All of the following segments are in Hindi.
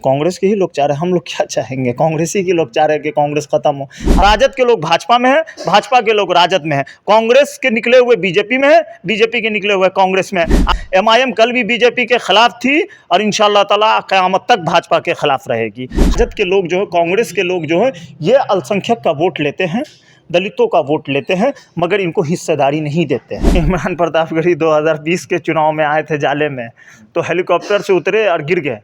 कांग्रेस के ही लोग चाह रहे हैं, हम लोग क्या चाहेंगे? कांग्रेस ही के लोग चाह रहे हैं कि कांग्रेस खत्म हो। राजद के लोग भाजपा में है, भाजपा के लोग राजद में है, कांग्रेस के निकले हुए बीजेपी में है, बीजेपी के निकले हुए कांग्रेस में है। एमआईएम कल भी बीजेपी के खिलाफ थी और इंशाअल्लाह ताला क़यामत तक भाजपा के खिलाफ रहेगी। राजद के लोग जो है, कांग्रेस के लोग जो है, ये अल्पसंख्यक का वोट लेते हैं, दलितों का वोट लेते हैं, मगर इनको हिस्सेदारी नहीं देते हैं। इमरान प्रतापगढ़ी 2020 के चुनाव में आए थे जाले में, तो हेलीकॉप्टर से उतरे और गिर गए।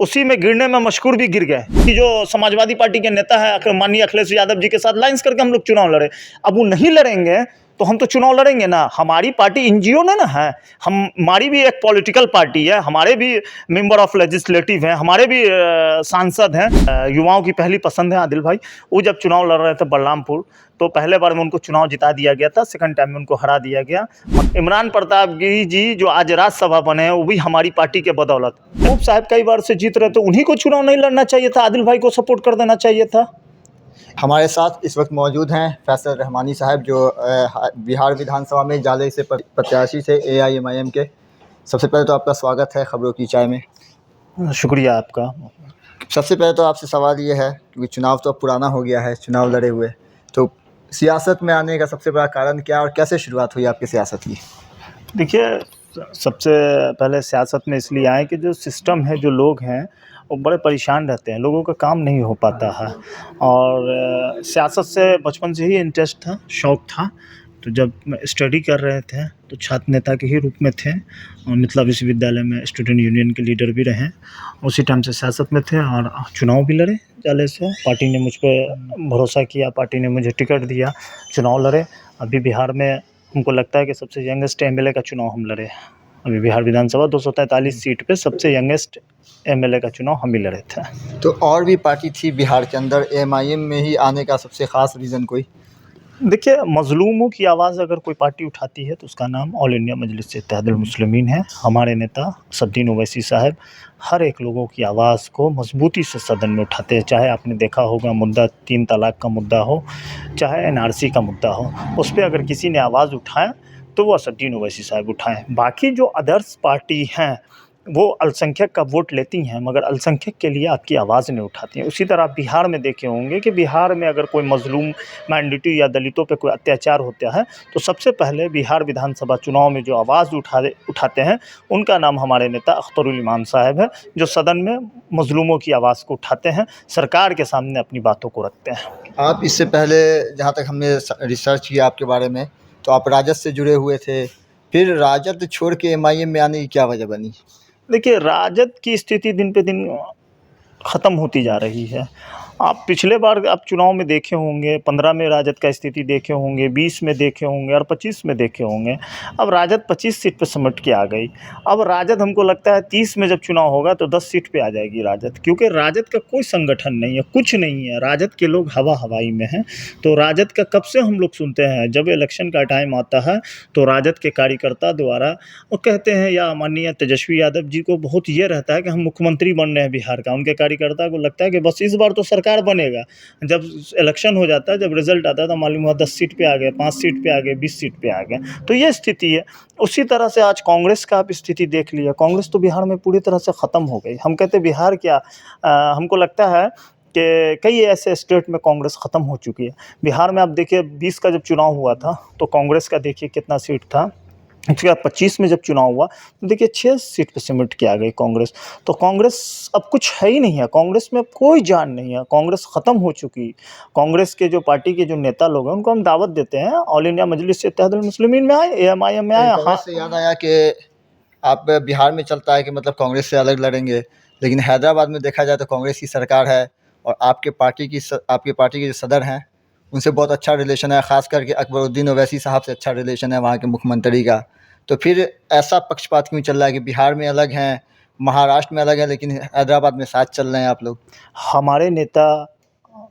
उसी में गिरने में मशकूर भी गिर गए कि जो समाजवादी पार्टी के नेता है माननीय अखिलेश यादव जी के साथ लाइंस करके हम लोग चुनाव लड़े। अब वो नहीं लड़ेंगे तो हम तो चुनाव लड़ेंगे ना। हमारी पार्टी एनजीओ ने ना है, हमारी भी एक पॉलिटिकल पार्टी है, हमारे भी मेंबर ऑफ लेजिस्लेटिव हैं, हमारे भी सांसद हैं। युवाओं की पहली पसंद है आदिल भाई। वो जब चुनाव लड़ रहे थे बलरामपुर, तो पहले बार में उनको चुनाव जिता दिया गया था, सेकंड टाइम में उनको हरा दिया गया। इमरान प्रतापगढ़ी जी जो आज राज्यसभा बने हैं, वो भी हमारी पार्टी के बदौलत। खूब साहब कई बार से जीत रहे, तो उन्हीं को चुनाव नहीं लड़ना चाहिए था, आदिल भाई को सपोर्ट कर देना चाहिए था। हमारे साथ इस वक्त मौजूद हैं फैसल रहमानी साहब, जो बिहार विधानसभा में जाले से प्रत्याशी थे AIMIM के। सबसे पहले तो आपका स्वागत है खबरों की चाय में। शुक्रिया आपका। सबसे पहले तो आपसे सवाल ये है कि चुनाव तो अब पुराना हो गया है, चुनाव लड़े हुए, तो सियासत में आने का सबसे बड़ा कारण क्या और कैसे शुरुआत हुई आपकी सियासत की? देखिए, सबसे पहले सियासत में इसलिए आए कि जो सिस्टम है, जो लोग हैं, वो बड़े परेशान रहते हैं, लोगों का काम नहीं हो पाता है। और सियासत से बचपन से ही इंटरेस्ट था, शौक़ था। तो जब स्टडी कर रहे थे तो छात्र नेता के ही रूप में थे और मिथिला विश्वविद्यालय में स्टूडेंट यूनियन के लीडर भी रहे। उसी टाइम से सियासत में थे और चुनाव भी लड़े जाले से। पार्टी ने मुझ पर भरोसा किया, पार्टी ने मुझे टिकट दिया, चुनाव लड़े। अभी बिहार में हमको लगता है कि सबसे यंगेस्ट MLA का चुनाव हम लड़े। अभी बिहार विधानसभा 243 सीट पे सबसे यंगेस्ट MLA का चुनाव हम ही लड़े थे। तो और भी पार्टी थी बिहार के अंदर, AIMIM में ही आने का सबसे ख़ास रीज़न कोई? देखिए, मज़लूमों की आवाज़ अगर कोई पार्टी उठाती है तो उसका नाम ऑल इंडिया मजलिस-ए-इत्तेहादुल मुस्लिमीन है। हमारे नेता असदुद्दीन ओवैसी साहब हर एक लोगों की आवाज़ को मजबूती से सदन में उठाते हैं। चाहे आपने देखा होगा मुद्दा 3 तलाक का मुद्दा हो, चाहे NRC का मुद्दा हो, उस पर अगर किसी ने आवाज़ उठाया तो वो असदुद्दीन ओवैसी साहब उठाएँ। बाकी जो अदर्स पार्टी हैं, वो अल्पसंख्यक का वोट लेती हैं, मगर अल्पसंख्यक के लिए आपकी आवाज़ नहीं उठाती हैं। उसी तरह आप बिहार में देखे होंगे कि बिहार में अगर कोई मज़लूम माइनॉरिटी या दलितों पे कोई अत्याचार होता है, तो सबसे पहले बिहार विधानसभा चुनाव में जो आवाज़ उठाते हैं, उनका नाम हमारे नेता अख्तरुल इमाम साहब है, जो सदन में मज़लूमों की आवाज़ को उठाते हैं, सरकार के सामने अपनी बातों को रखते हैं। आप इससे पहले, जहाँ तक हमने रिसर्च किया आपके बारे में, तो आप राजद से जुड़े हुए थे, फिर राजद छोड़ के MIM में आने की क्या वजह बनी? देखिए, राजद की स्थिति दिन पे दिन ख़त्म होती जा रही है। आप पिछले बार आप चुनाव में देखे होंगे, 15 में राजद का स्थिति देखे होंगे, 20 में देखे होंगे और 25 में देखे होंगे। अब राजद 25 सीट पे सिमट के आ गई। अब राजद हमको लगता है 30 में जब चुनाव होगा तो 10 सीट पे आ जाएगी राजद, क्योंकि राजद का कोई संगठन नहीं है, कुछ नहीं है। राजद के लोग हवा हवाई में हैं। तो राजद का कब से हम लोग सुनते हैं, जब इलेक्शन का टाइम आता है तो राजद के कार्यकर्ता द्वारा वो कहते हैं, या माननीय तेजस्वी यादव जी को बहुत ये रहता है कि हम मुख्यमंत्री बन रहे हैं बिहार का। उनके कार्यकर्ता को लगता है कि बस इस बार तो सरकार बनेगा। जब इलेक्शन हो जाता है, जब रिजल्ट आता है, तो मालूम हुआ 10 सीट पे आ गए, 5 सीट पे आ गए, 20 सीट पे आ गए। तो ये स्थिति है। उसी तरह से आज कांग्रेस का आप स्थिति देख लिया। कांग्रेस तो बिहार में पूरी तरह से ख़त्म हो गई। हम कहते बिहार क्या, हमको लगता है कि कई ऐसे स्टेट में कांग्रेस ख़त्म हो चुकी है। बिहार में आप देखिए, 20 का जब चुनाव हुआ था तो कांग्रेस का देखिए कितना सीट था। उसके बाद 25 में जब चुनाव हुआ तो देखिए 6 सीट पे सिमट के आ गई कांग्रेस। तो कांग्रेस अब कुछ है ही नहीं है, कांग्रेस में अब कोई जान नहीं है, कांग्रेस ख़त्म हो चुकी। कांग्रेस के जो पार्टी के जो नेता लोग हैं, उनको हम दावत देते हैं ऑल इंडिया मजलिस-ए-इत्तेहादुल मुस्लिमीन में आए, AIMIM में आए। हाँ, से याद आया कि आप बिहार में चलता है कि मतलब कांग्रेस से अलग लड़ेंगे, लेकिन हैदराबाद में देखा जाए तो कांग्रेस की सरकार है और आपके पार्टी के जो सदर हैं उनसे बहुत अच्छा रिलेशन है, ख़ास करके अकबरुद्दीन ओवैसी साहब से अच्छा रिलेशन है वहाँ के मुख्यमंत्री का। तो फिर ऐसा पक्षपात क्यों चल रहा है कि बिहार में अलग हैं, महाराष्ट्र में अलग है, लेकिन हैदराबाद में साथ चल रहे हैं आप लोग? हमारे नेता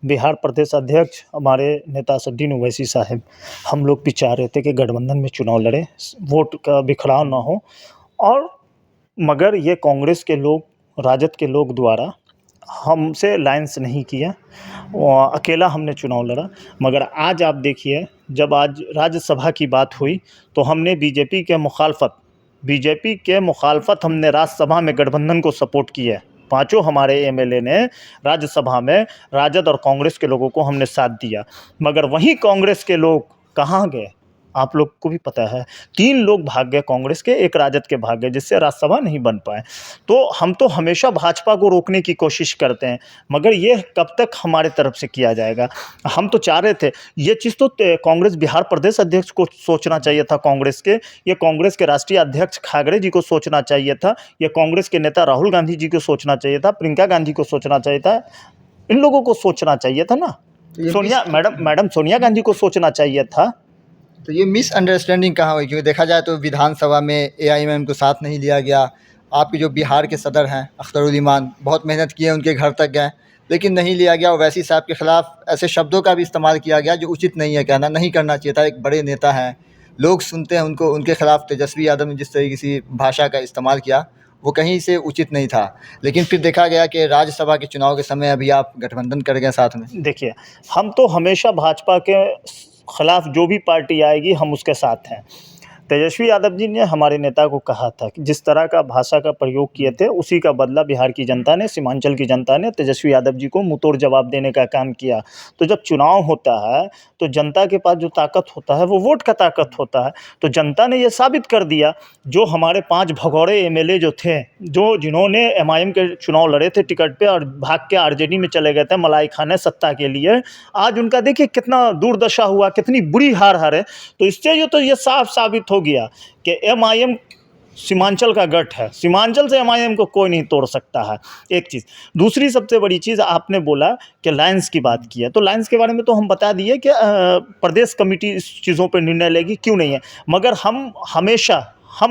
बिहार प्रदेश अध्यक्ष, हमारे नेता असदुद्दीन ओवैसी साहब, हम लोग भी चाह रहे थे कि गठबंधन में चुनाव लड़े, वोट का बिखराव ना हो। और मगर ये कांग्रेस के लोग, राजद के लोग द्वारा हमसे लाइंस नहीं किया, अकेला हमने चुनाव लड़ा। मगर आज आप देखिए, जब आज राज्यसभा की बात हुई तो हमने बीजेपी के मुखालफत हमने राज्यसभा में गठबंधन को सपोर्ट किया है। पांचों हमारे एमएलए ने राज्यसभा में राजद और कांग्रेस के लोगों को हमने साथ दिया, मगर वहीं कांग्रेस के लोग कहाँ गए? आप लोग को भी पता है, 3 लोग भाग गए कांग्रेस के, 1 राजद के भाग गए, जिससे राज्यसभा नहीं बन पाए। तो हम तो हमेशा भाजपा को रोकने की कोशिश करते हैं, मगर ये कब तक हमारे तरफ से किया जाएगा? हम तो चाह रहे थे, ये चीज़ तो कांग्रेस बिहार प्रदेश अध्यक्ष को सोचना चाहिए था कांग्रेस के, ये कांग्रेस के राष्ट्रीय अध्यक्ष खागरे जी को सोचना चाहिए था, ये कांग्रेस के नेता राहुल गांधी जी को सोचना चाहिए था, प्रियंका गांधी को सोचना चाहिए था, इन लोगों को सोचना चाहिए था ना। मैडम सोनिया गांधी को सोचना चाहिए था। तो ये मिसअंडरस्टैंडिंग कहाँ हुई? क्योंकि देखा जाए तो विधानसभा में एआईएमआईएम को साथ नहीं लिया गया। आपके जो बिहार के सदर हैं अख्तरुल इमान, बहुत मेहनत की है, उनके घर तक गए, लेकिन नहीं लिया गया। ओवैसी साहब के खिलाफ ऐसे शब्दों का भी इस्तेमाल किया गया जो उचित नहीं है, कहना नहीं करना चाहिए था। एक बड़े नेता हैं, लोग सुनते हैं उनको। उनके खिलाफ तेजस्वी यादव ने जिस तरीके से भाषा का इस्तेमाल किया वो कहीं से उचित नहीं था। लेकिन फिर देखा गया कि राज्यसभा के चुनाव के समय अभी आप गठबंधन कर गए साथ में। देखिए, हम तो हमेशा भाजपा के खिलाफ जो भी पार्टी आएगी हम उसके साथ हैं। तेजस्वी यादव जी ने हमारे नेता को कहा था कि जिस तरह का भाषा का प्रयोग किए थे उसी का बदला बिहार की जनता ने, सीमांचल की जनता ने तेजस्वी यादव जी को मुंहतोड़ जवाब देने का काम किया। तो जब चुनाव होता है तो जनता के पास जो ताकत होता है वो वोट का ताकत होता है। तो जनता ने ये साबित कर दिया, जो हमारे 5 भगौड़े एमएलए जो थे, जिन्होंने एमआईएम के चुनाव लड़े थे टिकट पे और भाग के आरजेडी में चले गए थे मलाई खाने सत्ता के लिए, आज उनका देखिए कितना दुर्दशा हुआ, कितनी बुरी हार हारे। तो इससे ये साफ साबित हो गया कि एमआईएम सीमांचल का गढ़ है, सीमांचल से एमआईएम को कोई नहीं तोड़ सकता है। एक चीज़। दूसरी सबसे बड़ी चीज़, आपने बोला कि लायंस की बात की है, तो लायंस के बारे में तो हम बता दिए कि प्रदेश कमेटी इस चीज़ों पर निर्णय लेगी, क्यों नहीं है, मगर हम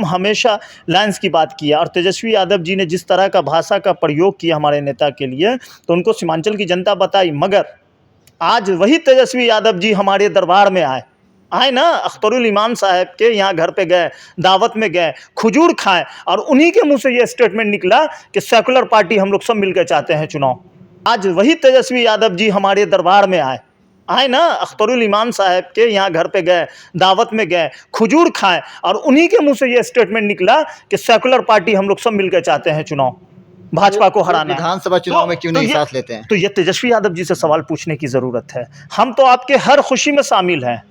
हमेशा लायंस की बात की है। और तेजस्वी यादव जी ने जिस तरह का भाषा का प्रयोग किया हमारे नेता के लिए, तो उनको सीमांचल की जनता बताई, मगर आज वही तेजस्वी यादव जी हमारे दरबार में आए ना, अख्तरुल इमान साहब के यहाँ घर पे गए, दावत में गए, खजूर खाएं, और उन्हीं के मुंह से ये स्टेटमेंट निकला कि सेकुलर पार्टी हम लोग सब मिलकर चाहते हैं चुनाव। आज वही तेजस्वी यादव जी हमारे दरबार में आए ना, अख्तरुल इमान साहब के यहाँ घर पे गए, दावत में गए, खजूर खाएं, और उन्हीं के मुंह से ये स्टेटमेंट निकला कि सेकुलर पार्टी हम लोग सब मिलकर चाहते हैं चुनाव, भाजपा को हराना। विधानसभा चुनाव में क्यों नहीं साथ लेते हैं? तो ये तेजस्वी यादव जी से सवाल पूछने की ज़रूरत है। हम तो आपके हर खुशी में शामिल हैं।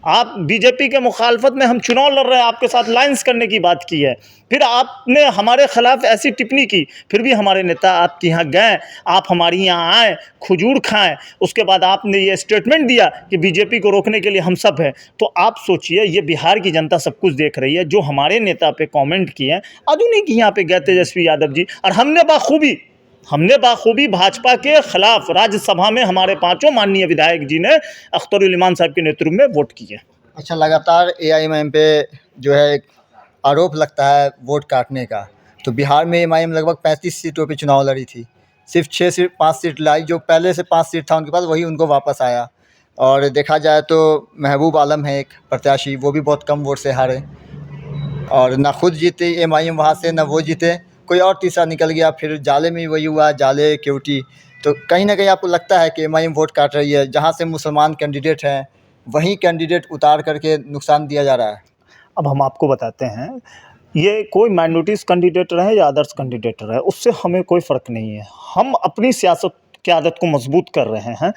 आप बीजेपी के मुखालफत में हम चुनाव लड़ रहे हैं, आपके साथ लाइंस करने की बात की है, फिर आपने हमारे खिलाफ ऐसी टिप्पणी की, फिर भी हमारे नेता आपके यहाँ गए, आप हमारे यहाँ आए, खजूर खाएं, उसके बाद आपने ये स्टेटमेंट दिया कि बीजेपी को रोकने के लिए हम सब हैं। तो आप सोचिए, ये बिहार की जनता सब कुछ देख रही है, जो हमारे नेता पे कमेंट किए हैं, आज उन्हीं के यहाँ पे गए तेजस्वी यादव जी, और हमने बाखूबी भाजपा के खिलाफ राज्यसभा में हमारे 5 माननीय विधायक जी ने अख्तरुल इमान साहब के नेतृत्व में वोट किए। अच्छा, लगातार एआईएमआईएम पे जो है एक आरोप लगता है वोट काटने का। तो बिहार में एआईएमआईएम लगभग 35 सीटों पे चुनाव लड़ी थी, सिर्फ 5 सीट लाई। जो पहले से 5 सीट था उनके पास, वही उनको वापस आया। और देखा जाए तो महबूब आलम है एक प्रत्याशी, वो भी बहुत कम वोट से हारे, और ना खुद जीते एआईएमआईएम वहाँ से, ना वो जीते, कोई और तीसरा निकल गया। फिर जाले में वही हुआ, जाले केवटी। तो कहीं ना कहीं आपको लगता है कि एआईएमआईएम वोट काट रही है, जहाँ से मुसलमान कैंडिडेट हैं वहीं कैंडिडेट उतार करके नुकसान दिया जा रहा है? अब हम आपको बताते हैं, ये कोई माइनॉरिटीज़ कैंडिडेट रहे या अदर्स कैंडिडेट रहे, उससे हमें कोई फ़र्क नहीं है। हम अपनी सियासत की आदत को मजबूत कर रहे हैं।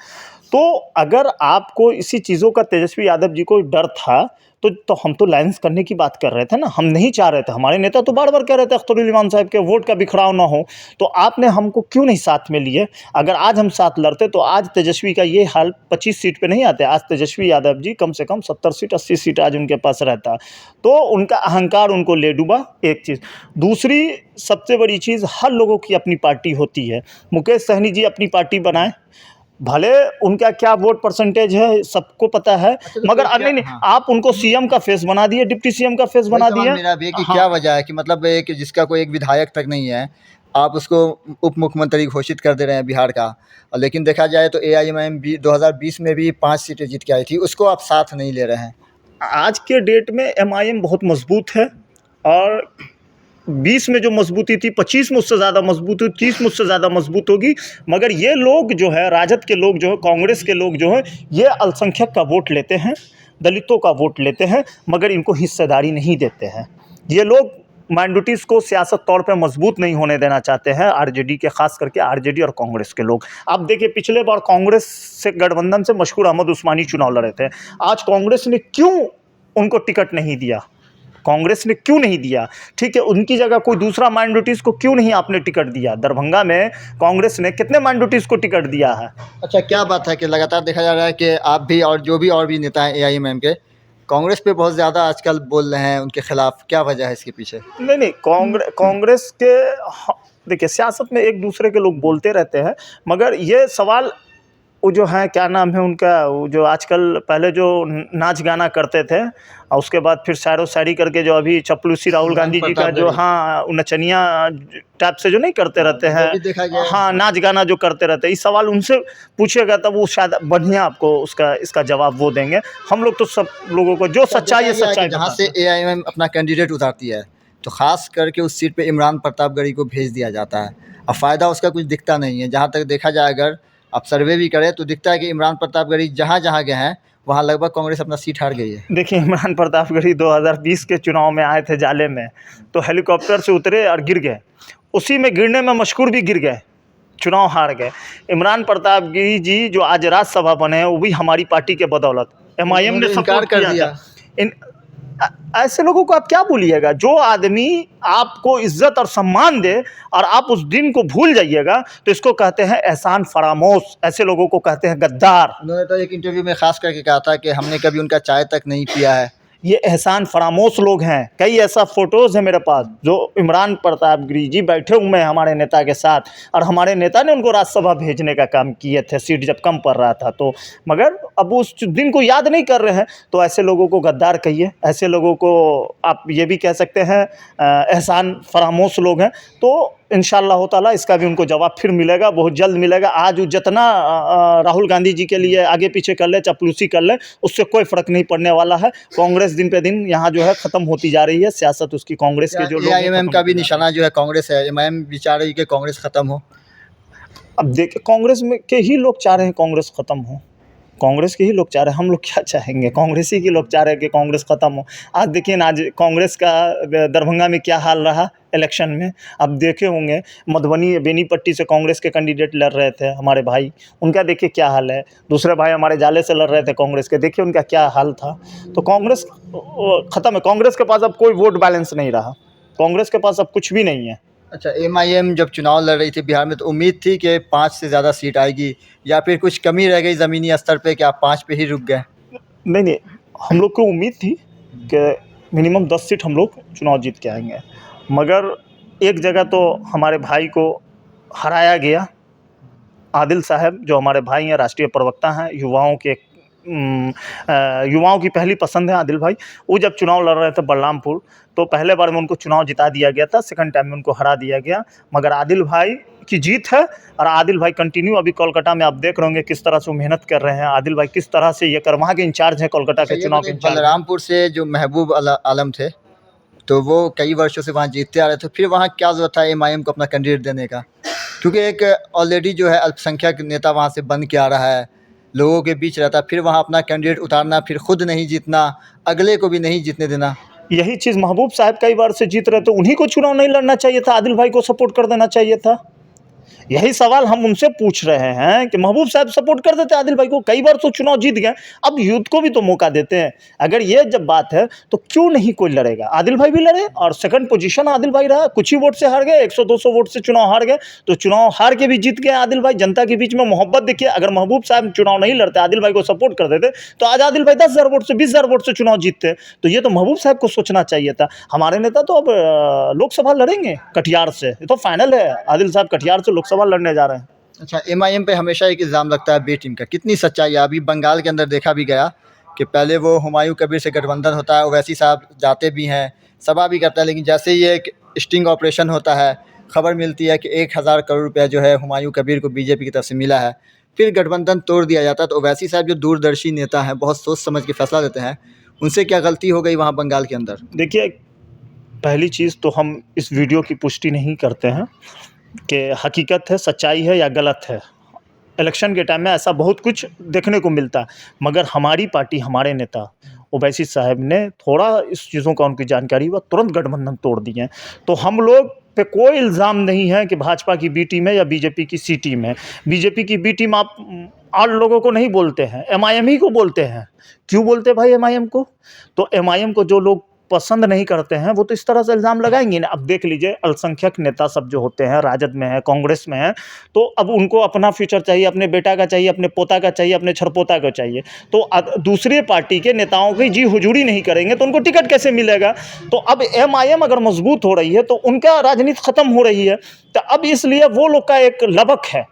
तो अगर आपको इसी चीज़ों का तेजस्वी यादव जी को डर था, तो हम तो लाइंस करने की बात कर रहे थे ना, हम नहीं चाह रहे थे। हमारे नेता तो बार बार कह रहे थे अख्तरुल इमान साहब के वोट का बिखराव ना हो, तो आपने हमको क्यों नहीं साथ में लिए? अगर आज हम साथ लड़ते तो आज तेजस्वी का ये हाल 25 सीट पे नहीं आते। आज तेजस्वी यादव जी कम से कम 70 सीट 80 सीट आज उनके पास रहता। तो उनका अहंकार उनको ले डूबा, एक चीज़। दूसरी सबसे बड़ी चीज़, हर लोगों की अपनी पार्टी होती है। मुकेश सहनी जी अपनी पार्टी बनाए, भले उनका क्या वोट परसेंटेज है सबको पता है, मगर नहीं, आप उनको सीएम का फेस बना दिए, डिप्टी सीएम का फेस बना दिए। मेरा भी कि क्या वजह है कि मतलब एक जिसका कोई एक विधायक तक नहीं है, आप उसको उप मुख्यमंत्री घोषित कर दे रहे हैं बिहार का। लेकिन देखा जाए तो एआईएमआईएम 2020 में भी 5 सीटें जीत के आई थी, उसको आप साथ नहीं ले रहे हैं। आज के डेट में एमआईएम बहुत मजबूत है, और 20 में जो मजबूती थी 25 में उससे ज़्यादा मजबूत हुई, 30 में उससे ज़्यादा मजबूत होगी। मगर ये लोग जो है, राजद के लोग जो है, कांग्रेस के लोग जो है, ये अल्पसंख्यक का वोट लेते हैं, दलितों का वोट लेते हैं, मगर इनको हिस्सेदारी नहीं देते हैं। ये लोग माइनॉरिटीज़ को सियासत तौर पे मजबूत नहीं होने देना चाहते हैं आरजेडी के, खास करके आरजेडी और कांग्रेस के लोग। अब देखिए, पिछले बार कांग्रेस से गठबंधन से मशहूर अहमद उस्मानी चुनाव लड़े थे। आज कांग्रेस ने क्यों उनको टिकट नहीं दिया? कांग्रेस ने क्यों नहीं दिया? ठीक है, उनकी जगह कोई दूसरा माइनॉरिटीज़ को क्यों नहीं आपने टिकट दिया? दरभंगा में कांग्रेस ने कितने माइनॉरिटीज़ को टिकट दिया है? अच्छा, क्या बात है कि लगातार देखा जा रहा है कि आप भी और जो भी और भी नेता हैं एआईएमआईएम के, कांग्रेस पे बहुत ज़्यादा आजकल बोल रहे हैं उनके खिलाफ, क्या वजह है इसके पीछे? नहीं, कांग्रेस के देखिए, सियासत में एक दूसरे के लोग बोलते रहते हैं, मगर ये सवाल वो जो है, क्या नाम है उनका, वो जो आजकल पहले जो नाच गाना करते थे और उसके बाद फिर शायरो शायरी करके जो अभी चपलूसी राहुल गांधी जी का जो, हाँ, नचनिया टाइप से जो नहीं करते रहते हैं, भी देखा गया है। हाँ, नाच गाना जो करते रहते हैं, इस सवाल उनसे पूछिएगा तब वो शायद बढ़िया आपको इसका जवाब वो देंगे। हम लोग तो सब लोगों को जो सच्चाई है सच्चाई जहाँ बताते से एआईएमआईएम अपना कैंडिडेट उतारती है तो खास करके उस सीट पे इमरान प्रतापगढ़ी को भेज दिया जाता है। अब फ़ायदा उसका कुछ दिखता नहीं है। जहाँ तक देखा जाए, अगर आप सर्वे भी करें तो दिखता है कि इमरान प्रतापगढ़ी जहाँ जहाँ गए हैं वहाँ लगभग कांग्रेस अपना सीट हार गई है। देखिए, इमरान प्रतापगढ़ी 2020 के चुनाव में आए थे जाले में, तो हेलीकॉप्टर से उतरे और गिर गए। उसी में गिरने में मशहूर भी गिर गए, चुनाव हार गए। इमरान प्रतापगढ़ी जी जो आज राज्यसभा बने हैं, वो भी हमारी पार्टी के बदौलत। एमआईएम ने इनकार सपोर्ट कर किया दिया। था। ऐसे लोगों को आप क्या बोलिएगा? जो आदमी आपको इज्जत और सम्मान दे और आप उस दिन को भूल जाइएगा, तो इसको कहते हैं एहसान फरामोश। ऐसे लोगों को कहते हैं गद्दार। उन्होंने तो एक इंटरव्यू में खास करके कहा था कि हमने कभी उनका चाय तक नहीं पिया है। ये एहसान फरामोश लोग हैं। कई ऐसा फ़ोटोज़ है मेरे पास जो इमरान प्रतापगढ़ी जी बैठे हुए हैं हमारे नेता के साथ, और हमारे नेता ने उनको राज्यसभा भेजने का काम किए थे, सीट जब कम पड़ रहा था तो। मगर अब उस दिन को याद नहीं कर रहे हैं, तो ऐसे लोगों को गद्दार कहिए, ऐसे लोगों को आप ये भी कह सकते हैं एहसान फरामोश लोग हैं। तो इंशाअल्लाह ताला इसका भी उनको जवाब फिर मिलेगा, बहुत जल्द मिलेगा। आज वो जितना राहुल गांधी जी के लिए आगे पीछे कर ले, चापलूसी कर ले, उससे कोई फ़र्क नहीं पड़ने वाला है। कांग्रेस दिन पे दिन यहाँ जो है ख़त्म होती जा रही है, सियासत उसकी कांग्रेस के जो लोग हैं, एआईएमआईएम खत्म का भी होती जा निशाना जो है कांग्रेस है। एमआईएम भी चाह रही है कि कांग्रेस खत्म हो। रही है। अब देखिए, कांग्रेस में के ही लोग चाह रहे हैं कांग्रेस ख़त्म हो, कांग्रेस के ही लोग चाह रहे हैं। हम लोग क्या चाहेंगे? कांग्रेस ही के लोग चाह रहे हैं कि कांग्रेस ख़त्म हो। आज देखिए ना, आज कांग्रेस का दरभंगा में क्या हाल रहा इलेक्शन में। अब देखे होंगे, मधुबनी बेनीपट्टी से कांग्रेस के कैंडिडेट लड़ रहे थे हमारे भाई, उनका देखिए क्या हाल है। दूसरे भाई हमारे जाले से लड़ रहे थे कांग्रेस के, देखिए उनका क्या हाल था। तो कांग्रेस ख़त्म है। कांग्रेस के पास अब कोई वोट बैलेंस नहीं रहा, कांग्रेस के पास अब कुछ भी नहीं है। अच्छा, एमआईएम जब चुनाव लड़ रही थी बिहार में तो उम्मीद थी कि 5 से ज़्यादा सीट आएगी, या फिर कुछ कमी रह गई ज़मीनी स्तर पे कि आप 5 पे ही रुक गए? नहीं, हम लोग को उम्मीद थी कि मिनिमम 10 सीट हम लोग चुनाव जीत के आएंगे, मगर एक जगह तो हमारे भाई को हराया गया। आदिल साहब जो हमारे भाई हैं, राष्ट्रीय प्रवक्ता हैं, युवाओं की पहली पसंद है आदिल भाई। वो जब चुनाव लड़ रहे थे बलरामपुर, तो पहले बार में उनको चुनाव जिता दिया गया था, सेकंड टाइम में उनको हरा दिया गया। मगर आदिल भाई की जीत है, और आदिल भाई कंटिन्यू अभी कोलकाता में आप देख रहे होंगे किस तरह से वो मेहनत कर रहे हैं। आदिल भाई किस तरह से ये कर, वहाँ के इंचार्ज हैं, कोलकाता के चुनाव के इंचार्ज। बलरामपुर से जो महबूब आलम थे तो वो कई वर्षों से वहाँ जीतते आ रहे थे, फिर वहाँ क्या ज़रूरत था एमआईएम को अपना कैंडिडेट देने का? क्योंकि एक ऑलरेडी जो है अल्पसंख्यक नेता वहाँ से बन के आ रहा है, लोगों के बीच रहता है, फिर वहाँ अपना कैंडिडेट उतारना, फिर खुद नहीं जीतना, अगले को भी नहीं जीतने देना। यही चीज़ महबूब साहब कई बार से जीत रहे थे, उन्हीं को चुनाव नहीं लड़ना चाहिए था, आदिल भाई को सपोर्ट कर देना चाहिए था। यही सवाल हम उनसे पूछ रहे हैं कि महबूब साहब सपोर्ट कर देते आदिल भाई को, कई बार तो चुनाव जीत गए, अब यूथ को भी तो मौका देते हैं। अगर ये जब बात है तो क्यों नहीं कोई लड़ेगा? आदिल भाई भी लड़े, और सेकंड पोजीशन आदिल भाई रहा, कुछ ही वोट से हार गए, 100-200 वोट से चुनाव हार गए, तो चुनाव हार के भी जीत गए आदिल भाई। जनता के बीच में मोहब्बत देखिए। अगर महबूब साहब चुनाव नहीं लड़ते, आदिल भाई को सपोर्ट कर देते, तो आज आदिल भाई 10,000 वोट से 20,000 वोट से चुनाव जीतते। तो ये तो महबूब साहब को सोचना चाहिए था। हमारे नेता तो अब लोकसभा लड़ेंगे कटिहार से, ये तो फाइनल है, आदिल साहब कटिहार से लोकसभा लड़ने जा रहे हैं। अच्छा, एमआईएम पे हमेशा एक इल्ज़ाम लगता है बी टीम का, कितनी सच्चाई है? अभी बंगाल के अंदर देखा भी गया कि पहले वो हुमायूं कबीर से गठबंधन होता है, ओवैसी साहब जाते भी हैं, सभा भी करता है, लेकिन जैसे ही एक स्टिंग ऑपरेशन होता है, खबर मिलती है कि 1,000 करोड़ रुपया जो है हुमायूं कबीर को बीजेपी की तरफ से मिला है, फिर गठबंधन तोड़ दिया जाता है। तो ओवैसी साहब जो दूरदर्शी नेता हैं, बहुत सोच समझ के फैसला लेते हैं, उनसे क्या गलती हो गई वहाँ बंगाल के अंदर? देखिए, पहली चीज़ तो हम इस वीडियो की पुष्टि नहीं करते हैं कि हकीकत है, सच्चाई है या गलत है। इलेक्शन के टाइम में ऐसा बहुत कुछ देखने को मिलता है, मगर हमारी पार्टी, हमारे नेता ओवैसी साहब ने थोड़ा इस चीज़ों का उनकी जानकारी हुआ, तुरंत गठबंधन तोड़ दिए। तो हम लोग पे कोई इल्ज़ाम नहीं है कि भाजपा की बी टीम है या बीजेपी की सी टीम है। बीजेपी की बी टीम आप और लोगों को नहीं बोलते हैं, एमआईएम ही को बोलते हैं। क्यों बोलते हैं भाई एमआईएम को? तो एमआईएम को जो लोग पसंद नहीं करते हैं वो तो इस तरह से इल्ज़ाम लगाएंगे ना। अब देख लीजिए, अल्पसंख्यक नेता सब जो होते हैं, राजद में है, कांग्रेस में है, तो अब उनको अपना फ्यूचर चाहिए, अपने बेटा का चाहिए, अपने पोता का चाहिए, अपने छरपोता का चाहिए। तो दूसरे पार्टी के नेताओं की जी हुजूरी नहीं करेंगे तो उनको टिकट कैसे मिलेगा? तो अब एमआईएम अगर मजबूत हो रही है तो उनका राजनीति खत्म हो रही है। तो अब इसलिए वो लोग का एक लबक है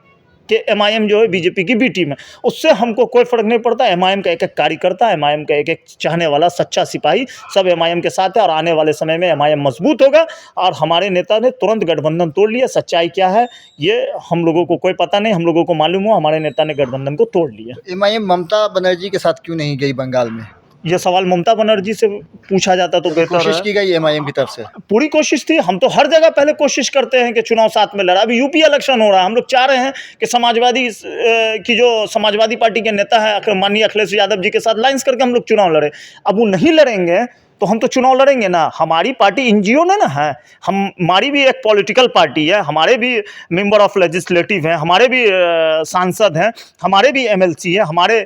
कि एमआईएम जो है बीजेपी की बी टीम है। उससे हमको कोई फ़र्क नहीं पड़ता। एमआईएम का एक-एक कार्यकर्ता, एमआईएम का एक-एक चाहने वाला सच्चा सिपाही सब एमआईएम के साथ है और आने वाले समय में एमआईएम मजबूत होगा। और हमारे नेता ने तुरंत गठबंधन तोड़ लिया। सच्चाई क्या है ये हम लोगों को कोई पता नहीं, हम लोगों को मालूम हुआ हमारे नेता ने गठबंधन को तोड़ लिया। एमआईएम ममता बनर्जी के साथ क्यों नहीं गई बंगाल में? ये सवाल ममता बनर्जी से पूछा जाता तो बेहतर कोशिश है। की गई एमआईएम की तरफ से? पूरी कोशिश थी। हम तो हर जगह पहले कोशिश करते हैं कि चुनाव साथ में लड़ा। अभी यूपी इलेक्शन हो रहा है, हम लोग चाह रहे हैं कि समाजवादी की जो समाजवादी पार्टी के नेता है माननीय अखिलेश यादव जी के साथ लाइंस करके हम लोग चुनाव लड़े। अब वो नहीं लड़ेंगे तो हम तो चुनाव लड़ेंगे ना। हमारी पार्टी एनजीओ ने ना है, हमारी भी एक पॉलिटिकल पार्टी है, हमारे भी मेंबर ऑफ लेजिस्लेटिव हैं, हमारे भी सांसद हैं, हमारे भी एमएलसी हैं, हमारे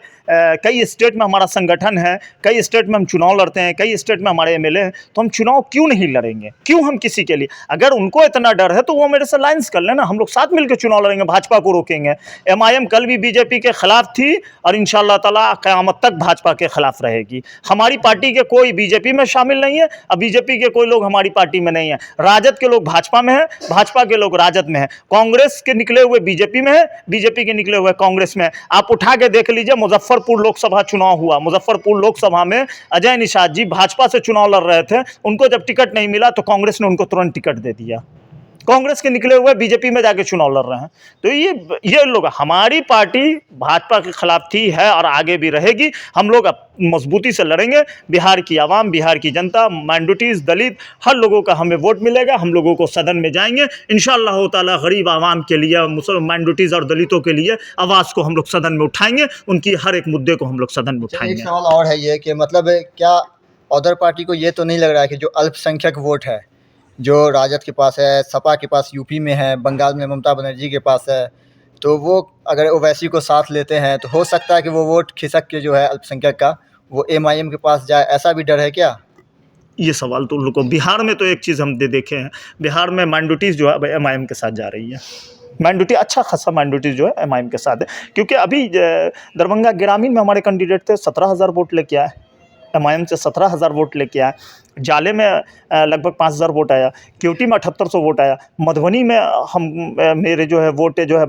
कई स्टेट में हमारा संगठन है, कई स्टेट में हम चुनाव लड़ते हैं, कई स्टेट में हमारे एमएलए हैं। तो हम चुनाव क्यों नहीं लड़ेंगे? क्यों हम किसी के लिए? अगर उनको इतना डर है तो वो मेरे से लाइंस कर लेना, हम लोग साथ मिलकर चुनाव लड़ेंगे, भाजपा को रोकेंगे। एमआईएम कल भी बीजेपी के खिलाफ थी और इंशाअल्लाह ताला क़यामत तक भाजपा के खिलाफ रहेगी। हमारी पार्टी के कोई बीजेपी में शामिल नहीं है और बीजेपी के कोई लोग हमारी पार्टी में नहीं है। राजद के लोग भाजपा में है, भाजपा के लोग राजद में है, कांग्रेस के निकले हुए बीजेपी में है, बीजेपी के निकले हुए कांग्रेस में है। आप उठा के देख लीजिए, मुजफ्फरपुर लोकसभा चुनाव हुआ, मुजफ्फरपुर लोकसभा में अजय निषाद जी भाजपा से चुनाव लड़ रहे थे, उनको जब टिकट नहीं मिला तो कांग्रेस ने उनको तुरंत टिकट दे दिया। कांग्रेस के निकले हुए बीजेपी में जाके चुनाव लड़ रहे हैं। तो ये लोग, हमारी पार्टी भाजपा के खिलाफ थी, है और आगे भी रहेगी। हम लोग मजबूती से लड़ेंगे। बिहार की आवाम, बिहार की जनता, माइनॉरिटीज़, दलित, हर लोगों का हमें वोट मिलेगा। हम लोगों को सदन में जाएंगे इंशाअल्लाह ताला। गरीब आवाम के लिए, मुसलमान, माइनॉरिटीज़ और दलितों के लिए आवाज़ को हम लोग सदन में उठाएंगे, उनकी हर एक मुद्दे को हम लोग सदन में उठाएंगे। एक सवाल और है ये कि मतलब क्या अदर पार्टी को ये तो नहीं लग रहा है कि जो अल्पसंख्यक वोट है, जो राजद के पास है, सपा के पास यूपी में है, बंगाल में ममता बनर्जी के पास है, तो वो अगर ओवैसी को साथ लेते हैं तो हो सकता है कि वो वोट खिसक के जो है अल्पसंख्यक का वो एमआईएम के पास जाए, ऐसा भी डर है क्या? ये सवाल तो लोगों को, बिहार में तो एक चीज़ हम देखे हैं, बिहार में माइनॉरिटीज़ जो है एमआईएम के साथ जा रही है। माइनॉरिटी, अच्छा खासा माइनॉरिटीज़ जो है एमआईएम के साथ है। क्योंकि अभी दरभंगा ग्रामीण में हमारे कैंडिडेट थे, 17,000 वोट लेके आए, एमआईएम से 17,000 वोट लेके आए। जाले में लगभग 5,000 वोट आया, केवटी में 7800 वोट आया, मधुबनी में मेरे जो है वोट जो है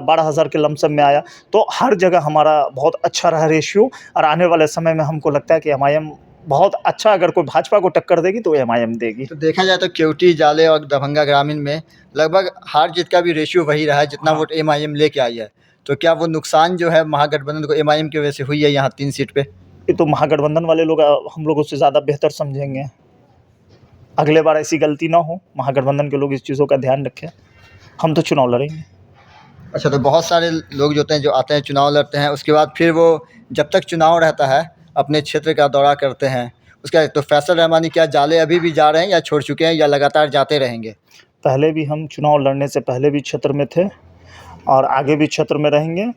12,000 के लमसम में आया। तो हर जगह हमारा बहुत अच्छा रहा रेशियो। और आने वाले समय में हमको लगता है कि एमआईएम बहुत अच्छा, अगर कोई भाजपा को टक्कर देगी तो एमआईएम देगी। तो देखा जाए तो केवटी, जाले और दरभंगा ग्रामीण में लगभग हार जीत का भी रेशियो वही रहा है जितना वोट एमआईएम लेके आई है। तो क्या वो नुकसान जो है महागठबंधन को एमआईएम की वजह से हुई है यहाँ 3 सीट पे? ये तो महागठबंधन वाले लोग हम लोगों से ज़्यादा बेहतर समझेंगे। अगले बार ऐसी गलती ना हो, महागठबंधन के लोग इस चीज़ों का ध्यान रखें। हम तो चुनाव लड़ेंगे। अच्छा, तो बहुत सारे लोग जो होते हैं, जो आते हैं चुनाव लड़ते हैं, उसके बाद फिर वो जब तक चुनाव रहता है अपने क्षेत्र का दौरा करते हैं। उसका तो फैसल रहमानी क्या जाले अभी भी जा रहे हैं या छोड़ चुके हैं या लगातार जाते रहेंगे? पहले भी हम चुनाव लड़ने से पहले भी क्षेत्र में थे और आगे भी क्षेत्र में रहेंगे।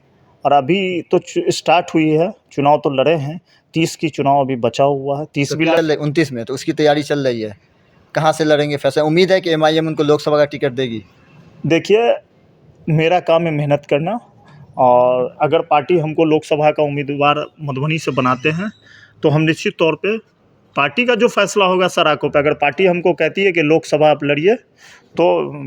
और अभी तो स्टार्ट हुई है, चुनाव तो लड़े हैं, 30 की चुनाव अभी बचा हुआ है, 30 तो भी 29 में, तो उसकी तैयारी चल रही है। कहाँ से लड़ेंगे फैसल? उम्मीद है कि एमआईएम उनको लोकसभा का टिकट देगी? देखिए, मेरा काम है मेहनत करना, और अगर पार्टी हमको लोकसभा का उम्मीदवार मधुबनी से बनाते हैं तो हम निश्चित तौर पे पार्टी का जो फैसला होगा सराखों पे, अगर पार्टी हमको कहती है कि लोकसभा आप लड़िए तो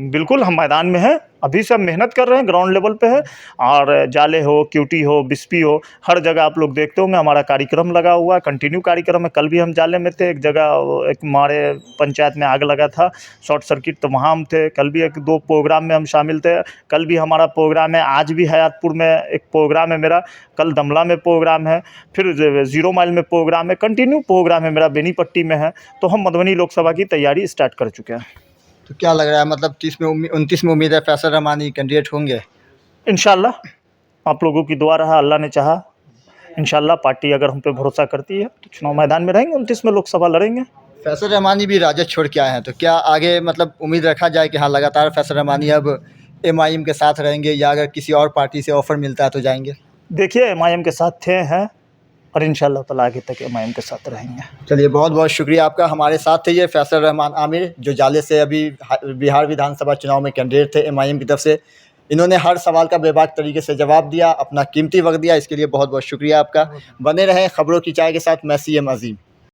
बिल्कुल हम मैदान में हैं। अभी से हम मेहनत कर रहे हैं, ग्राउंड लेवल पे है। और जाले हो, क्यूटी हो, बिस्पी हो, हर जगह आप लोग देखते होंगे हमारा कार्यक्रम लगा हुआ है, कंटिन्यू कार्यक्रम है। कल भी हम जाले में थे, एक जगह एक हमारे पंचायत में आग लगा था, शॉर्ट सर्किट, तो वहाँ हम थे। कल भी 1-2 प्रोग्राम में हम शामिल थे। कल भी हमारा प्रोग्राम है, आज भी हयातपुर में एक प्रोग्राम है मेरा, कल दमला में प्रोग्राम है, फिर 0 माइल में प्रोग्राम है, कंटिन्यू प्रोग्राम है मेरा, बेनीपट्टी में है। तो हम मधुबनी लोकसभा की तैयारी स्टार्ट कर चुके हैं। तो क्या लग रहा है, मतलब 29 में उम्मीद है फैसल रहमानी कैंडिडेट होंगे? इंशाल्लाह, आप लोगों की दुआ रहा, अल्लाह ने चाहा इंशाल्लाह पार्टी अगर हम पे भरोसा करती है तो चुनाव मैदान में रहेंगे, 29 में लोकसभा लड़ेंगे। फैसल रहमानी भी राजद छोड़ के आए हैं, तो क्या आगे मतलब उम्मीद रखा जाए कि हाँ लगातार फैसल रहमानी अब एमआईएम के साथ रहेंगे, या अगर किसी और पार्टी से ऑफर मिलता है तो जाएंगे? देखिए एमआईएम के साथ थे हैं और इंशाल्लाह ताला आगे तक एमआईएम के साथ रहेंगे। चलिए, बहुत बहुत शुक्रिया आपका। हमारे साथ थे ये फैसल रहमान आमिर, जो जाले से अभी बिहार विधानसभा चुनाव में कैंडिडेट थे एमआईएम की तरफ से। इन्होंने हर सवाल का बेबाक तरीके से जवाब दिया, अपना कीमती वक्त दिया, इसके लिए बहुत बहुत शुक्रिया आपका। बने रहें खबरों की चाय के साथ। मैं सीएम अजीम।